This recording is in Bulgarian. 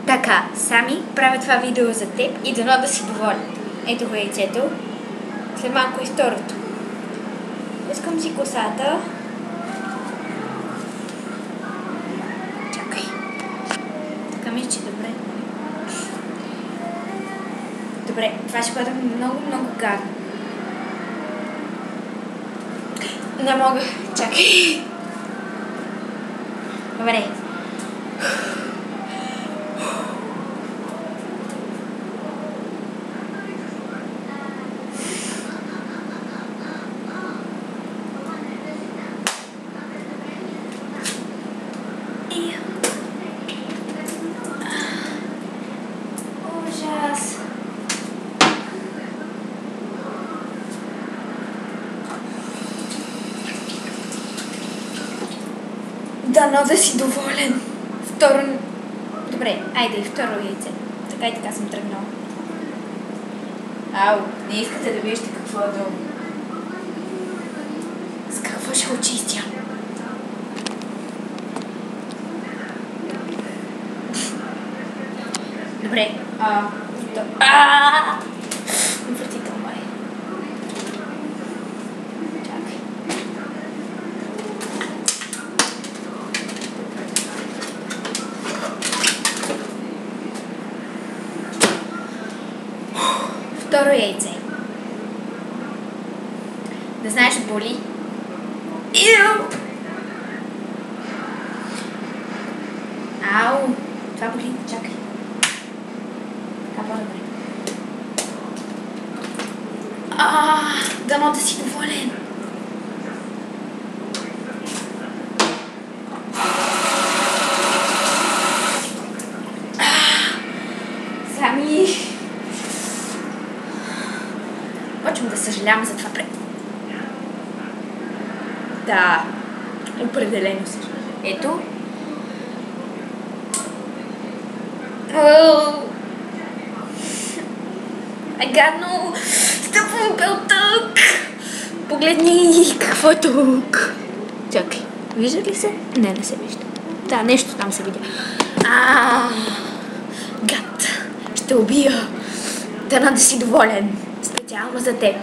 Така, Сами, правя това видео за теб и дано да си доволен. Ето го яйцето. След малко и второто. Искам си косата. Чакай. Така мисля, че добре. Добре, това ще бъде много гадно. Не мога. Чакай. Добре. Ужас. Дано да си доволен. Второ... Добре, айде и второ яйце. Така и така съм тръгнала. Ау, не искате да виждате какво е долу. С какво ще очистя? Добре, отвратително е. Чакай. Второ яйце. Да знаеш, боли. Ау! Това боли. Чакай. Така по-добре. Дано да си доволен. Сами. Почвам да съжалявам за това Да, определено съжалявам. Ето. Гадно! Стъпвам белтък! Погледни какво е тук! Чакай, вижда ли се? Не се вижда. Да, нещо там се видя. Гад! Ще убия! Дано да си доволен! Специално за теб!